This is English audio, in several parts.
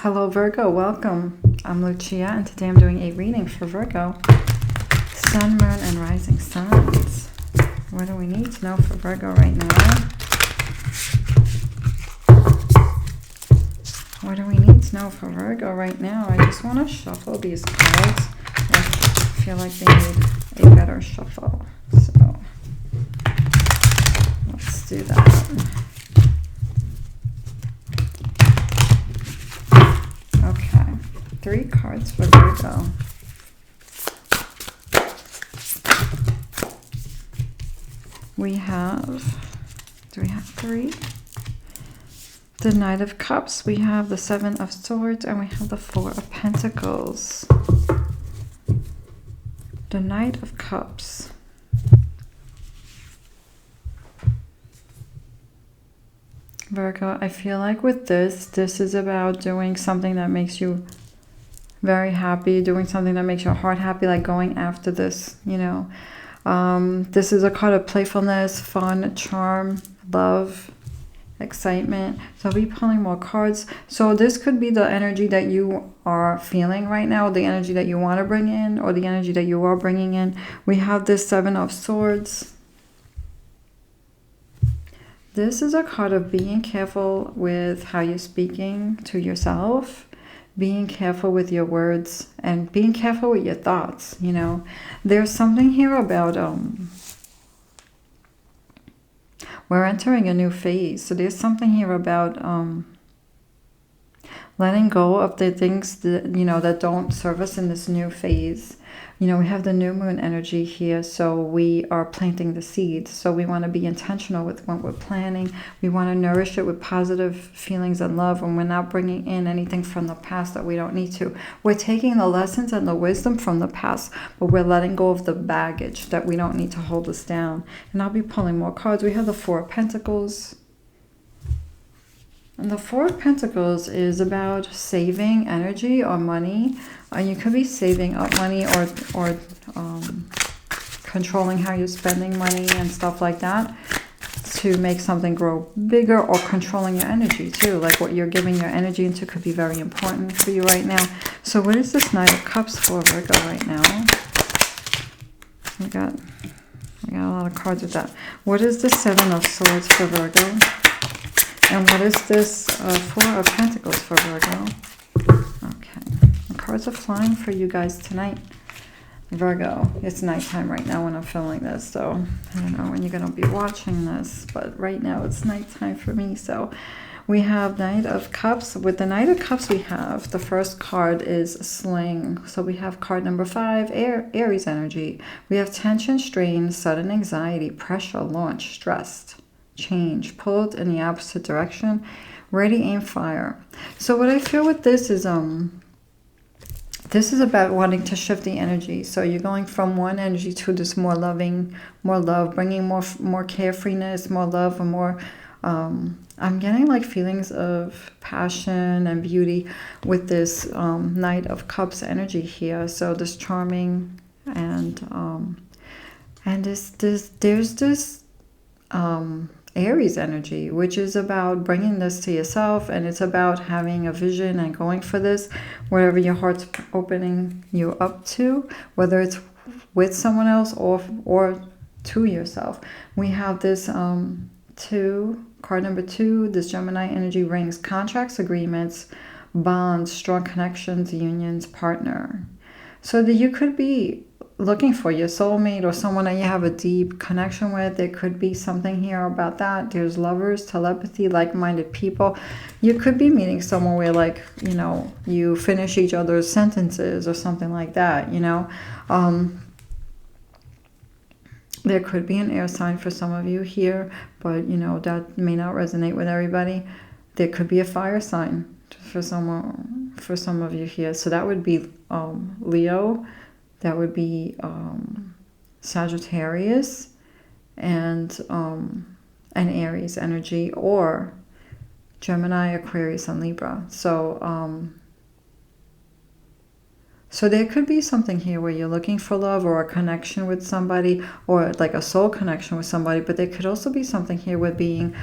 Hello Virgo, welcome. I'm Lucia and today I'm doing a reading for Virgo. Sun, Moon, and Rising Signs. What do we need to know for Virgo right now? What do we need to know for Virgo right now? I just want to shuffle these cards. I feel like they need a better shuffle. So let's do that. Okay, 3 cards for Virgo. We have, do we have 3? The Knight of Cups, we have the 7 of Swords, and we have the 4 of Pentacles. The Knight of Cups. Virgo, I feel like with this is about doing something that makes you very happy, doing something that makes your heart happy, like going after this, you know. This is a card of playfulness, fun, charm, love, excitement. So I'll be pulling more cards. So this could be the energy that you are feeling right now, the energy that you want to bring in, or the energy that you are bringing in. We have this 7 of Swords. This is a card of being careful with how you're speaking to yourself, being careful with your words, and being careful with your thoughts, you know. There's something here about we're entering a new phase. So there's something here about letting go of the things that, you know, that don't serve us in this new phase. You know, we have the new moon energy here, so we are planting the seeds. So we want to be intentional with what we're planting. We want to nourish it with positive feelings and love, and we're not bringing in anything from the past that we don't need to. We're taking the lessons and the wisdom from the past, but we're letting go of the baggage that we don't need to hold us down. And I'll be pulling more cards. We have the 4 of Pentacles. And the 4 of Pentacles is about saving energy or money. You could be saving up money or controlling how you're spending money and stuff like that to make something grow bigger, or controlling your energy too. Like what you're giving your energy into could be very important for you right now. So what is this Knight of Cups for Virgo right now? We got a lot of cards with that. What is the 7 of Swords for Virgo? And what is this 4 of Pentacles for Virgo? Okay. The cards are flying for you guys tonight. Virgo. It's nighttime right now when I'm filming this. So I don't know when you're going to be watching this. But right now it's nighttime for me. So we have Knight of Cups. With the Knight of Cups we have, the first card is Sling. So we have card number 5, Aries energy. We have tension, strain, sudden anxiety, pressure, launch, stressed, change, pulled in the opposite direction, ready, aim, fire. So what I feel with this is about wanting to shift the energy. So you're going from one energy to this more loving, more love, bringing more carefreeness, more love, and more I'm getting like feelings of passion and beauty with this Knight of Cups energy here. So this charming and there's this Aries energy, which is about bringing this to yourself, and it's about having a vision and going for this, wherever your heart's opening you up to, whether it's with someone else or to yourself. We have this card number 2, this Gemini energy rings contracts, agreements, bonds, strong connections, unions, partner. So that you could be looking for your soulmate or someone that you have a deep connection with. There could be something here about that. There's lovers, telepathy, like-minded people. You could be meeting someone where, like, you know, you finish each other's sentences or something like that, you know. There could be an air sign for some of you here, but, you know, that may not resonate with everybody. There could be a fire sign for some of you here. So that would be Leo. That would be Sagittarius and an Aries energy, or Gemini, Aquarius, and Libra. So so there could be something here where you're looking for love or a connection with somebody, or like a soul connection with somebody. But there could also be something here with being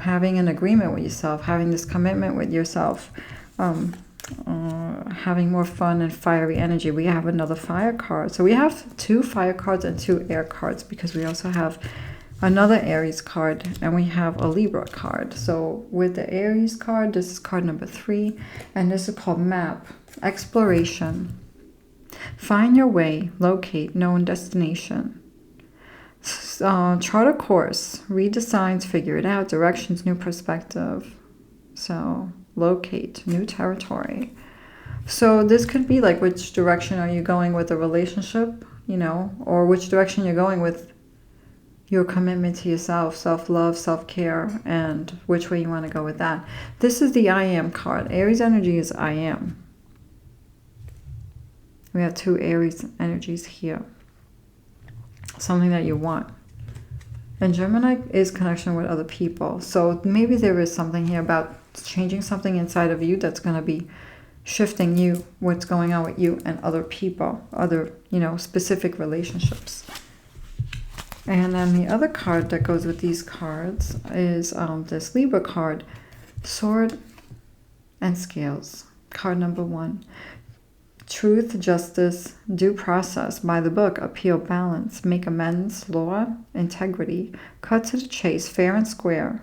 having an agreement with yourself, having this commitment with yourself. having more fun and fiery energy. We have another fire card. So we have 2 fire cards and 2 air cards, because we also have another Aries card and we have a Libra card. So with the Aries card, this is card number 3, and this is called Map, Exploration. Find your way, locate known destination. Chart a course, read the signs, figure it out, directions, new perspective. So locate new territory. So this could be like, which direction are you going with a relationship, you know, or which direction you're going with your commitment to yourself, self-love, self-care, and which way you want to go with that. This is the I am card. Aries energy is I am. We have 2 Aries energies here. Something that you want. And Gemini is connection with other people. So maybe there is something here about changing something inside of you that's going to be shifting you, what's going on with you and other people, other, you know, specific relationships. And then the other card that goes with these cards is this Libra card, Sword and Scales. Card number 1. Truth, justice, due process, by the book, appeal, balance, make amends, law, integrity, cut to the chase, fair and square.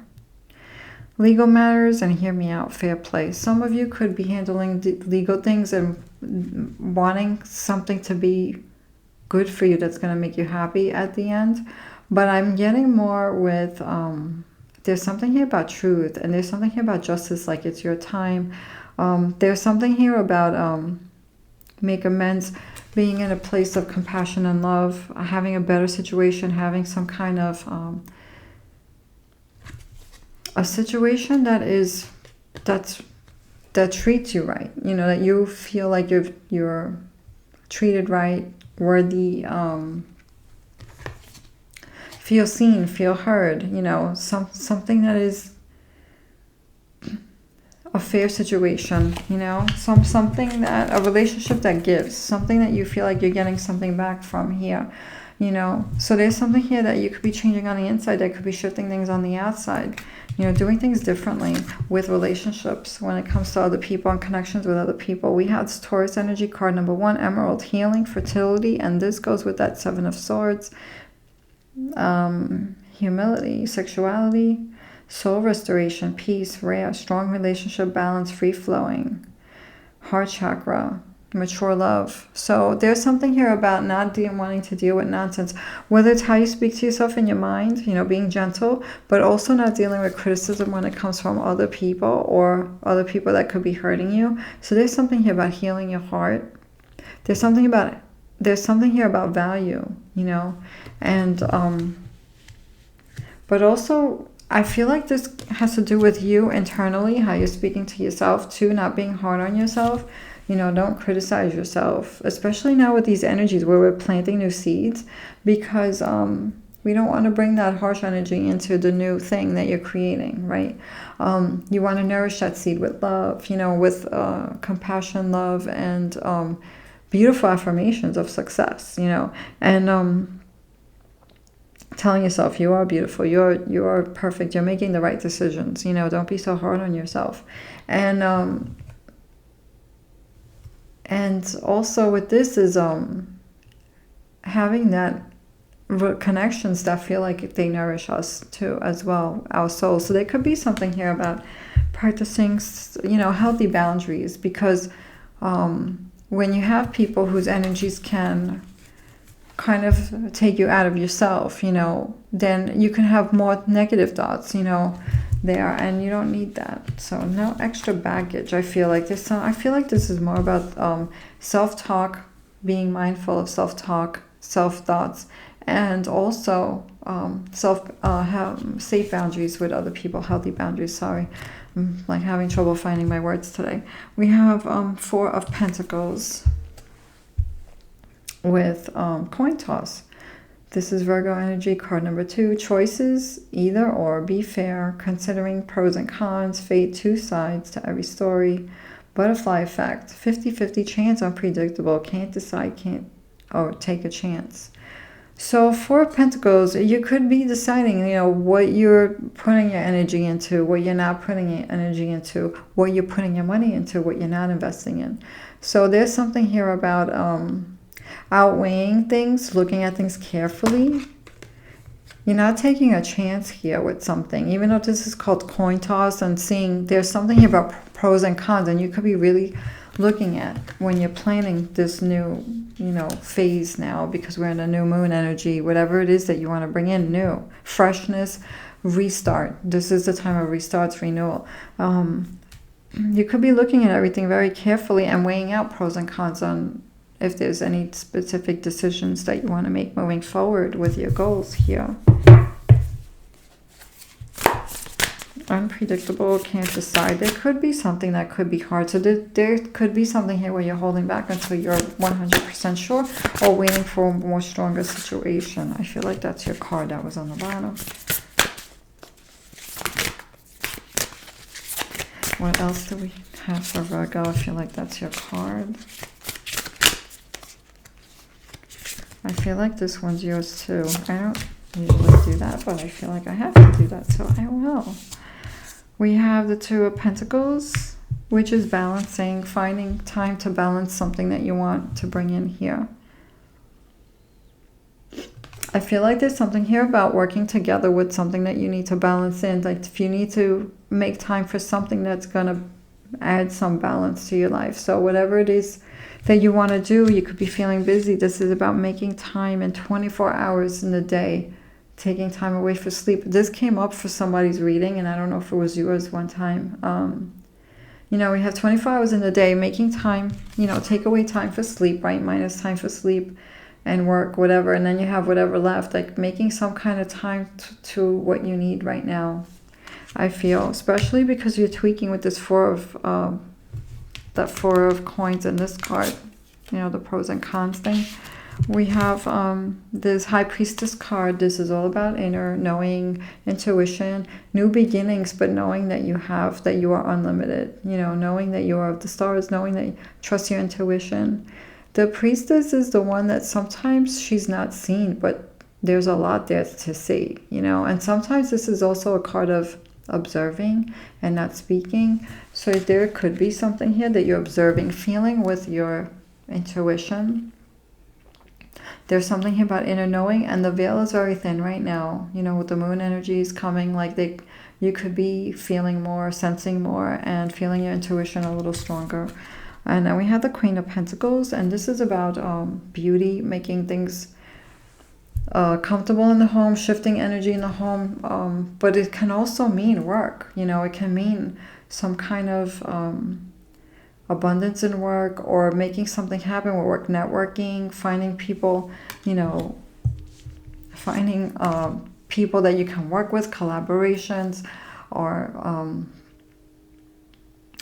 Legal matters, and hear me out, fair play. Some of you could be handling legal things and wanting something to be good for you that's going to make you happy at the end. But I'm getting more with, there's something here about truth, and there's something here about justice, like it's your time. There's something here about make amends, being in a place of compassion and love, having a better situation, having some kind of a situation that treats you right, you know, that you feel like you're treated right, worthy, feel seen, feel heard, you know, something that is a fair situation, you know, something that, a relationship that gives, something that you feel like you're getting something back from here, you know. So there's something here that you could be changing on the inside, that could be shifting things on the outside, you know, doing things differently with relationships when it comes to other people and connections with other people. We have this Taurus energy card number 1, Emerald, healing, fertility, and this goes with that 7 of Swords, humility, sexuality, soul restoration, peace, rare, strong relationship, balance, free-flowing, heart chakra, mature love. So there's something here about not wanting to deal with nonsense, whether it's how you speak to yourself in your mind, you know, being gentle, but also not dealing with criticism when it comes from other people or other people that could be hurting you. So there's something here about healing your heart. There's something here about value, you know, and but also I feel like this has to do with you internally, how you're speaking to yourself too, not being hard on yourself. You know, don't criticize yourself, especially now with these energies where we're planting new seeds, because we don't want to bring that harsh energy into the new thing that you're creating, right? You want to nourish that seed with love, you know, with compassion, love, and beautiful affirmations of success, you know, and telling yourself you are beautiful, you are perfect, you're making the right decisions, you know, don't be so hard on yourself. And also with this is having that connections that feel like they nourish us too as well, our soul. So there could be something here about practicing, you know, healthy boundaries, because when you have people whose energies can kind of take you out of yourself, you know, then you can have more negative thoughts, you know, there, and you don't need that. So no extra baggage. I feel like this is more about self-talk, being mindful of self-talk, self-thoughts, and also safe boundaries with other people, healthy boundaries. Sorry, I'm like having trouble finding my words today. We have 4 of Pentacles with coin toss. This is Virgo energy, card number 2. Choices, either or, be fair, considering pros and cons, fate, 2 sides to every story, butterfly effect, 50-50 chance, unpredictable, can't decide, or take a chance. So Four of Pentacles, you could be deciding, you know, what you're putting your energy into, what you're not putting your energy into, what you're putting your money into, what you're not investing in. So there's something here about outweighing things, looking at things carefully. You're not taking a chance here with something, even though this is called coin toss, and seeing there's something here about pros and cons, and you could be really looking at when you're planning this new, you know, phase now, because we're in a new moon energy, whatever it is that you want to bring in, new, freshness, restart. This is the time of restarts, renewal. You could be looking at everything very carefully and weighing out pros and cons on if there's any specific decisions that you want to make moving forward with your goals here. Unpredictable, can't decide. There could be something that could be hard. So there could be something here where you're holding back until you're 100% sure, or waiting for a more stronger situation. I feel like that's your card that was on the bottom. What else do we have for Virgo? I feel like that's your card. I feel like this one's yours too. I don't usually do that, but I feel like I have to do that, so I will. We have the Two of Pentacles, which is balancing, finding time to balance something that you want to bring in here. I feel like there's something here about working together with something that you need to balance in. Like if you need to make time for something that's going to add some balance to your life. So whatever it is that you want to do, you could be feeling busy. This is about making time in 24 hours in the day, taking time away for sleep. This came up for somebody's reading, and I don't know if it was yours one time. You know, we have 24 hours in the day, making time, you know, take away time for sleep, right? Minus time for sleep and work, whatever. And then you have whatever left, like making some kind of time to what you need right now, I feel. Especially because you're tweaking with this that Four of Coins in this card, you know, the pros and cons thing. We have this High Priestess card. This is all about inner knowing, intuition, new beginnings, but knowing that you are unlimited, you know, knowing that you are of the stars, knowing that you trust your intuition. The Priestess is the one that sometimes she's not seen, but there's a lot there to see, you know, and sometimes this is also a card of observing and not speaking. So there could be something here that you're observing, feeling with your intuition. There's something here about inner knowing, and the veil is very thin right now, you know, with the moon energies coming, like you could be feeling more, sensing more, and feeling your intuition a little stronger. And then we have the Queen of Pentacles, and this is about beauty, making things comfortable in the home, shifting energy in the home, but it can also mean work, you know, it can mean some kind of abundance in work, or making something happen with work, networking, finding people, you know, finding people that you can work with, collaborations, or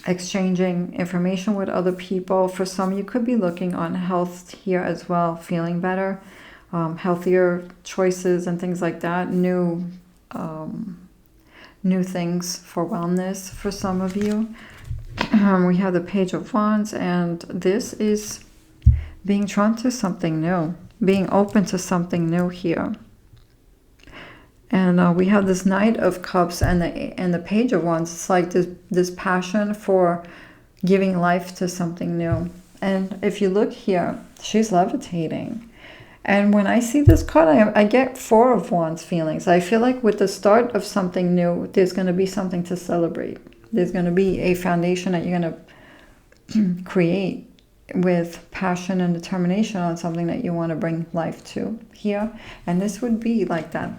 exchanging information with other people. For some, you could be looking on health here as well, feeling better, healthier choices and things like that, new things for wellness for some of you. We have the Page of Wands, and this is being drawn to something new, being open to something new here. And we have this Knight of Cups and the Page of Wands. It's like this passion for giving life to something new. And if you look here, she's levitating. And when I see this card, I get Four of Wands feelings. I feel like with the start of something new, there's going to be something to celebrate. There's going to be a foundation that you're going to create with passion and determination on something that you want to bring life to here. And this would be like that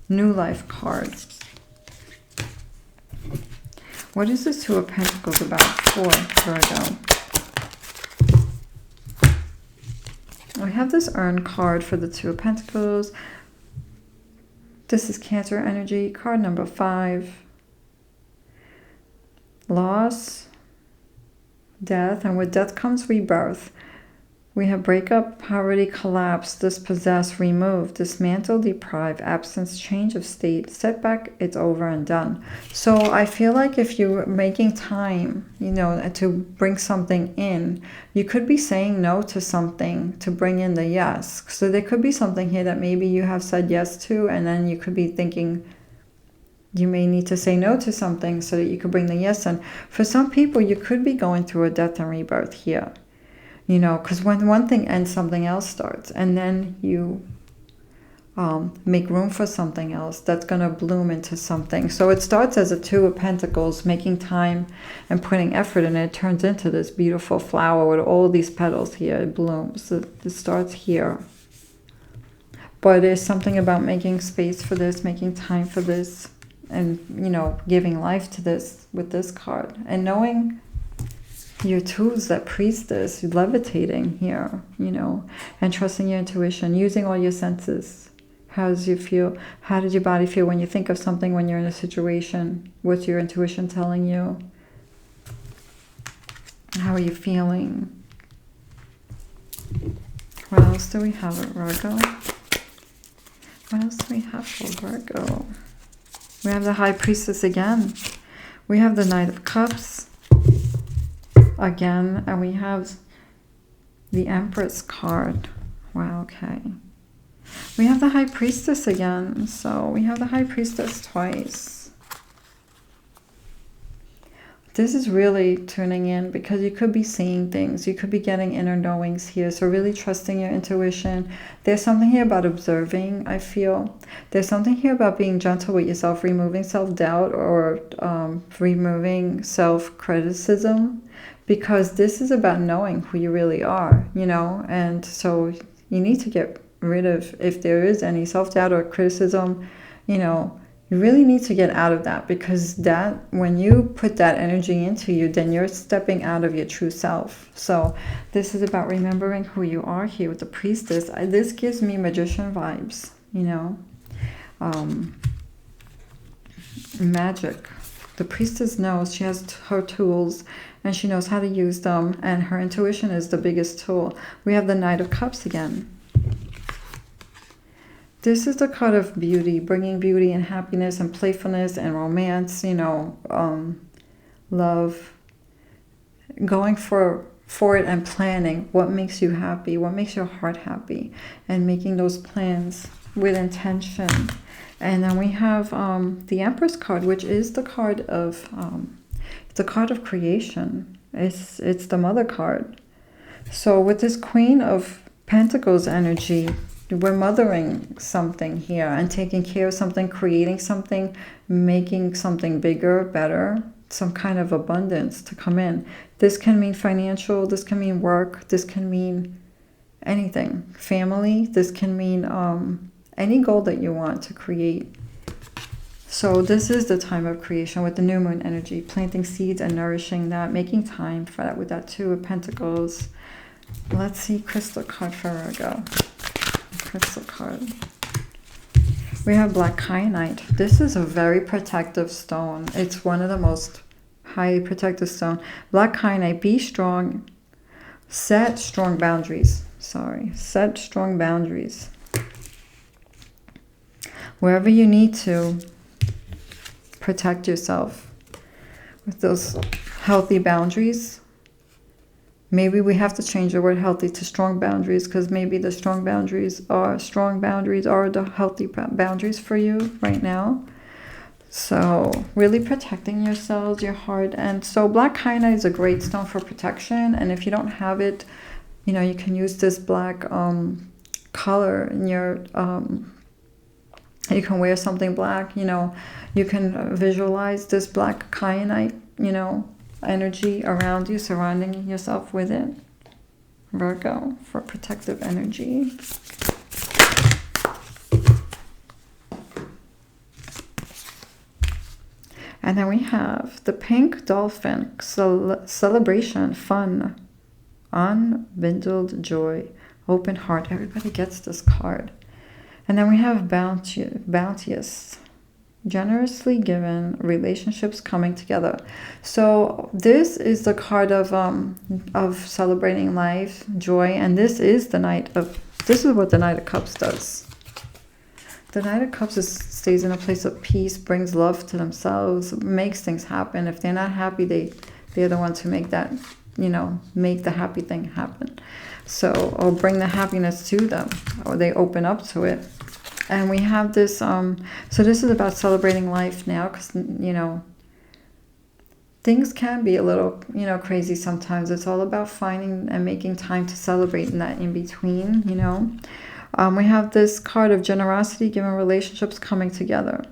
new life card. What is this Two of Pentacles about for Virgo? We have this Urn card for the Two of Pentacles. This is Cancer energy, card number 5. Loss, death, and with death comes rebirth. We have breakup, poverty, collapse, dispossess, remove, dismantle, deprive, absence, change of state, setback, it's over and done. So I feel like if you're making time, you know, to bring something in, you could be saying no to something to bring in the yes. So there could be something here that maybe you have said yes to, and then you could be thinking you may need to say no to something so that you could bring the yes in. For some people, you could be going through a death and rebirth here. You know, because when one thing ends, something else starts. And then you make room for something else that's going to bloom into something. So it starts as a Two of Pentacles, making time and putting effort in it. It turns into this beautiful flower with all these petals here. It blooms. It starts here. But there's something about making space for this, making time for this, and, you know, giving life to this with this card. And knowing your tools, that priestess, levitating here, you know, and trusting your intuition, using all your senses. How does you feel? How did your body feel when you think of something, when you're in a situation? What's your intuition telling you? How are you feeling? What else do we have at Virgo? What else do we have for Virgo? We have the High Priestess again. We have the Knight of Cups again, and we have the Empress card. Wow, okay. We have the High Priestess again, so we have the High Priestess twice. This is really tuning in because you could be seeing things. You could be getting inner knowings here, so really trusting your intuition. There's something here about observing, I feel. There's something here about being gentle with yourself, removing self-doubt or removing self-criticism. Because this is about knowing who you really are, you know, and so you need to get rid of, if there is any self-doubt or criticism, you know, you really need to get out of that, because that, when you put that energy into you, then you're stepping out of your true self. So this is about remembering who you are here with the Priestess. This gives me magician vibes, you know, magic. The Priestess knows, she has her tools and she knows how to use them, and her intuition is the biggest tool. We have the Knight of Cups again. This is the card of beauty, bringing beauty and happiness and playfulness and romance, you know, love, going for it and planning what makes you happy, what makes your heart happy, and making those plans with intention. And then we have the Empress card, which is the card of it's a card of creation. It's the Mother card. So with this Queen of Pentacles energy, we're mothering something here and taking care of something, creating something, making something bigger, better, some kind of abundance to come in. This can mean financial, this can mean work, this can mean anything. Family, this can mean any goal that you want to create. So this is the time of creation with the new moon energy, planting seeds and nourishing that, making time for that with that Two of Pentacles. Let's see, crystal card for Virgo. Crystal card. We have black kyanite. This is a very protective stone. It's one of the most highly protective stone. Black kyanite, be strong. Set strong boundaries. Set strong boundaries. Wherever you need to, protect yourself with those healthy boundaries. Maybe we have to change the word healthy to strong boundaries, because maybe the strong boundaries are the healthy boundaries for you right now. So really protecting yourselves, your heart. And so black kyanite is a great stone for protection. And if you don't have it, you know, you can use this black color in your you can wear something black, you know, you can visualize this black kyanite, you know, energy around you, surrounding yourself with it. Virgo, for protective energy. And then we have the pink dolphin, celebration, fun, unbridled joy, open heart. Everybody gets this card. And then we have bounteous, Generously given, relationships coming together. So this is the card of celebrating life, joy, and this is what the Knight of Cups does. The Knight of Cups stays in a place of peace, brings love to themselves, makes things happen. If they're not happy, they're the ones who make that, make the happy thing happen. So, or bring the happiness to them, or they open up to it. And we have this, so this is about celebrating life now, because, things can be a little, crazy sometimes. It's all about finding and making time to celebrate in that in between, We have this card of generosity, given, relationships coming together.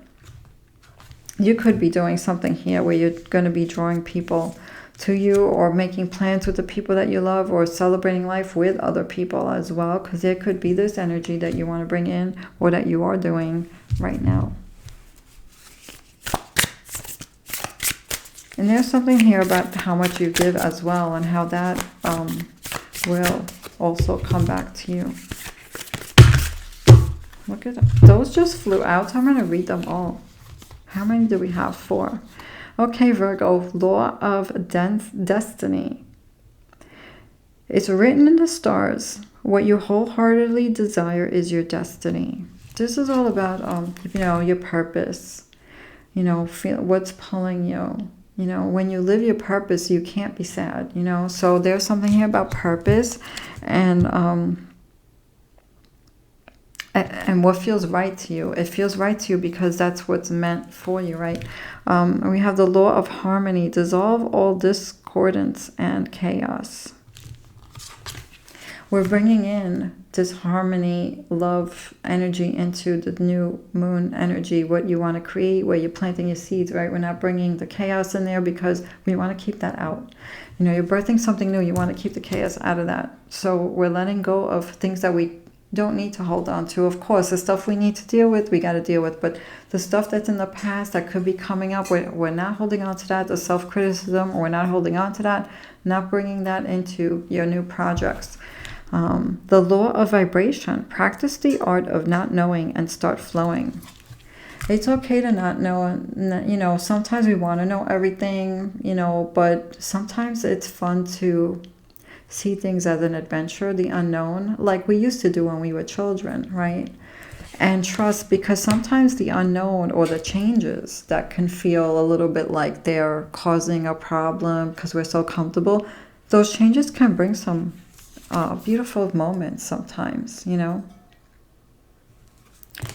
You could be doing something here where you're going to be drawing people to you, or making plans with the people that you love, or celebrating life with other people as well, because there could be this energy that you want to bring in, or that you are doing right now. And there's something here about how much you give as well, and how that will also come back to you. Look at them. Those just flew out. I'm going to read them all. How many do we have? 4. Okay, Virgo, law of destiny. It's written in the stars. What you wholeheartedly desire is your destiny. This is all about, your purpose. Feel what's pulling you. When you live your purpose, you can't be sad. So there's something here about purpose, and what feels right to you. It feels right to you because that's what's meant for you, right? We have the law of harmony. Dissolve all discordance and chaos. We're bringing in this harmony, love energy into the new moon energy, what you want to create, where you're planting your seeds, right? We're not bringing the chaos in there because we want to keep that out. You're birthing something new. You want to keep the chaos out of that. So we're letting go of things that we don't need to hold on to. Of course, the stuff we need to deal with, we got to deal with. But the stuff that's in the past that could be coming up, we're not holding on to that. The self-criticism, we're not holding on to that. Not bringing that into your new projects. The law of vibration. Practice the art of not knowing and start flowing. It's okay to not know. Sometimes we want to know everything, but sometimes it's fun to see things as an adventure, the unknown, like we used to do when we were children, right? And trust, because sometimes the unknown or the changes that can feel a little bit like they're causing a problem because we're so comfortable, those changes can bring some beautiful moments sometimes,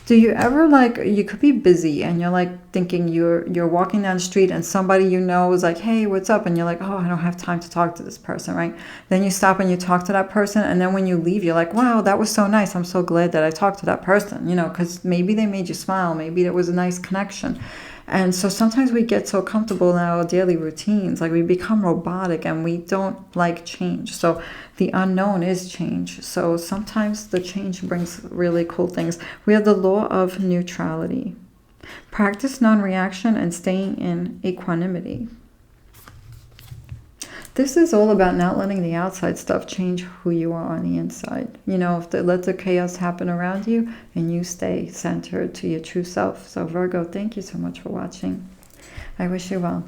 Do you ever, you could be busy and you're thinking you're walking down the street and somebody is like, hey, what's up? And you're like, oh, I don't have time to talk to this person, right? Then you stop and you talk to that person, and then when you leave, you're like, wow, that was so nice. I'm so glad that I talked to that person, because maybe they made you smile. Maybe there was a nice connection. And so sometimes we get so comfortable in our daily routines, we become robotic and we don't like change. So the unknown is change. So sometimes the change brings really cool things. We have the law of neutrality. Practice non-reaction and staying in equanimity. This is all about not letting the outside stuff change who you are on the inside. Let the chaos happen around you and you stay centered to your true self. So Virgo, thank you so much for watching. I wish you well.